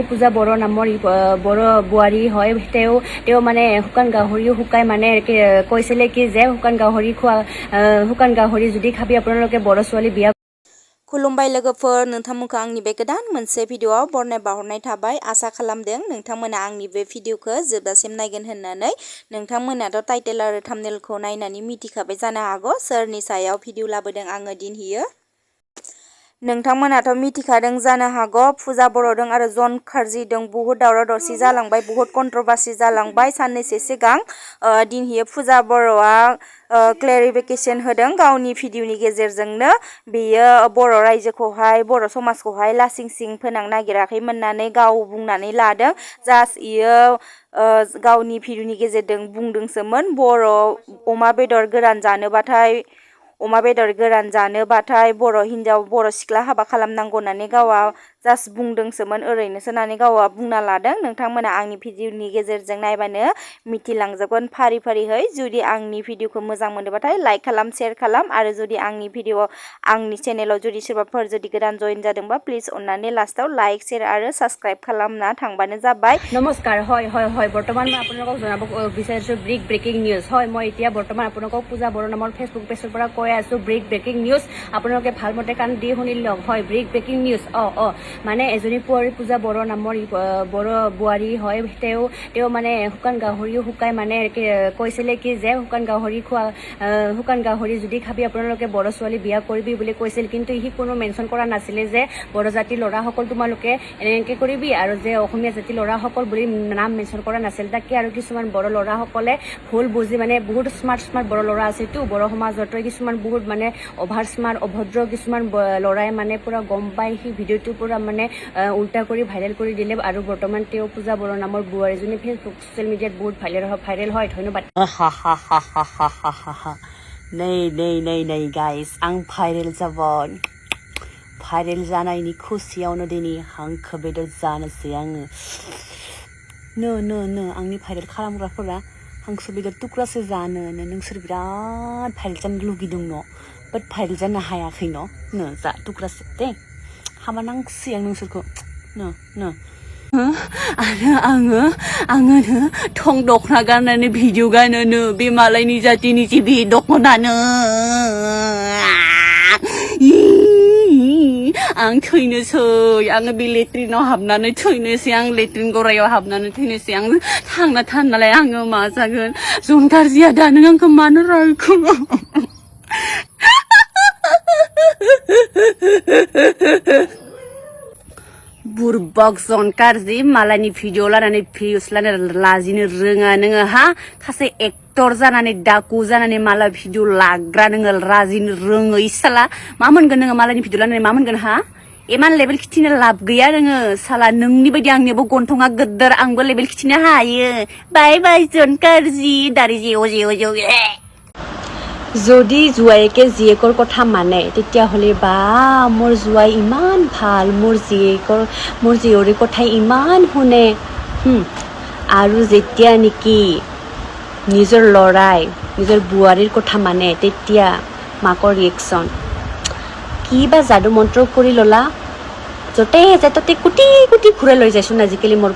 পূজা বড়ো নামৰ বড়ো বোৱাৰী হয় তেওঁ মানে শুকান গাহৰিও শুকাই মানে কৈছিলে কি যে শুকান গাহৰি যদি খাবি আপোনালোকে বড়ো ছোৱালী বিয়া खुलुमबाय लोगोफोर नोंथांमोनखौ आंनि बे गोदान मोनसे भिडिअआव बरनाय बावहरनाय थाबाय आसा खालामदों नोंथांमोना आंनि बे भिडिअखौ जोबजासिम नायगोन होननानै नोंथांमोनाथ' टाइटेल आरो थाम्बनेलखौ नायनानै मिथिखाबाय जानो हागौ सोरनि सायाव भिडिअ लाबोदों आङो दिनहियो नोंथांमोनाथ' मिथिखादों जानो हागौ फुजा बर'दों आरो जन खारजिदों बुहुत दावराव दावसि जालांबाय बुहुत कन्ट्रभार्सि जालांबाय साननैसो सिगां दिनहियो फुजा बर'आ क्लेरिफिकेशन होदों गावनि भिडिअनि गेजेरजोंनो बेयो बर' रायजोखौहाय बर' समाजखौहाय लासिं सिं फोनांनो नागिराखैमोन होननानै गाव बुंनानै लादों जास्ट इयो गावनि भिडिअनि गेजेरजों बुंदोंसोमोन अमा बेदर गोरान जानोबाथाय बर' हिन्जाव बर' सिख्ला हाबा खालामनांगौ होननानै गावा जास्ट बुंदोंसोमोन ओरैनोसो होननानै गावा बुंना लादों नोंथांमोना आंनि भिडिअनि गेजेरजों नायबानो मिथिलांजोबगोन फारि फारिहै जुदि आंनि भिडिअखौ मोजां मोनोबाथाय लाइक खालाम शेयार खालाम आरो जुदि आंनि चेनेलाव जुदि सोरबाफोर जुदि गोदान जइन जादोंबा प्लिज अन्नानै लास्टाव लाइक शेयार आरो साबस्क्राइब खालामना थांबानो जाबाय নমস্কাৰ হয় বৰ্তমান মই আপোনালোকক জনাব বিচাৰিছোঁ ব্ৰেকিং নিউজ হয় মই এতিয়া বৰ্তমান আপোনালোকক পূজা বড়ো নামৰ ফেচবুক পেজৰ পৰা কৈ আছোঁ ব্ৰেকিং নিউজ আপোনালোকে ভালমতে কাণ দি শুনি লওক হয় ব্ৰেকিং নিউজ মানে এজনী পূজা বড়ো নামৰ বড়ো বোৱাৰী হয় তেওঁ মানে শুকান গাহৰিও শুকাই মানে কৈছিলে কি যে শুকান গাহৰি যদি খাবি আপোনালোকে বড়ো ছোৱালী বিয়া কৰিবি বুলি কৈছিল কিন্তু সি কোনো মেনশ্যন কৰা নাছিলে যে বড়ো জাতিৰ ল'ৰাসকল তোমালোকে এনেকৈ কৰিবি আৰু যে অসমীয়া জাতিৰ ল'ৰাসকল বুলি নাম মেনশ্যন কৰা নাছিল তাকে আৰু কিছুমান বড়ো ল'ৰাসকলে ভুল বুজি মানে বহুত স্মাৰ্ট বড়ো ল'ৰা আছেতো বড়ো সমাজতো কিছুমান বহুত মানে অভাৰ স্মাৰ্ট অভদ্ৰ কিছুমান ল'ৰাই মানে পুৰা গম পাই সেই ভিডিঅ'টো পুৰা মানে উল্টা কৰি ভাইৰেল কৰি দিলে আৰু বৰ্তমান তেওঁ পূজা বড়ো নামৰ বোৱাৰীজনী ফেচবুক ছ'চিয়েল মিডিয়াত বহুত ভাইৰেল হয় ধন্যবাদ नै गाइस आं भाइरेल जाबाय भाइरेल जानायनि खुसियावनो दिनै हांखो बेदर जानोसै आङो नो आंनि भाइरेल खालामग्राफोरा हांसो बेदर तुक्रासो जानो नोंसोर बिराद भाइरेल जानो लुगैदों न' बाट भाइरेल जानो हायाखै न' जा तुक्रासो दे हामा नांसै आं नोंसोरखौ नो आरो आङो थं दखना गाननानै भिडिअ गानो बे मालायनि जातिनि जे बे दखनानो आं थैनोसै आङो बे लेट्रिनाव हाबनानै थैनोसै आं लेट्रिन गरायाव हाबनानै थैनोसै आं थांना थानालाय आङो मा जागोन जन गारजिया दा नों आंखौ मानो रायखो बुरबक जन गारजि मालायनि भिडिअ लानानै भिउस लानानै लाजिनो रोङा नोङो हा सासे एक्टर जानानै डाकु जानानै माला भिडिअ लाग्रा नोङो लाजिनो रोङो इसाला मा मोनगोन नोङो मालायनि भिडिअ लानानै मा मोनगोन हा इमान लेभेल खिथिनो लाब गैया नोङो साला नोंनि बायदि आंनियाबो गन्थङा गोदोर आंबो लेभेल खिथिनो हायो बाय जन गारजि दारि जेव যদি জোৱাইকে জীয়েকৰ কথা মানে তেতিয়াহ'লে বা মোৰ জোৱাই ইমান ভাল মোৰ জীয়ৰীৰ কথা ইমান শুনে আৰু যেতিয়া নেকি নিজৰ ল'ৰাই নিজৰ বোৱাৰীৰ কথা মানে তেতিয়া মাকৰ ৰিয়েকশ্যন কি বা যাদু মন্ত্ৰ কৰি ল'লা য'তে ত'তে কুটি ঘূৰাই লৈ যাইচোন আজিকালি মোৰ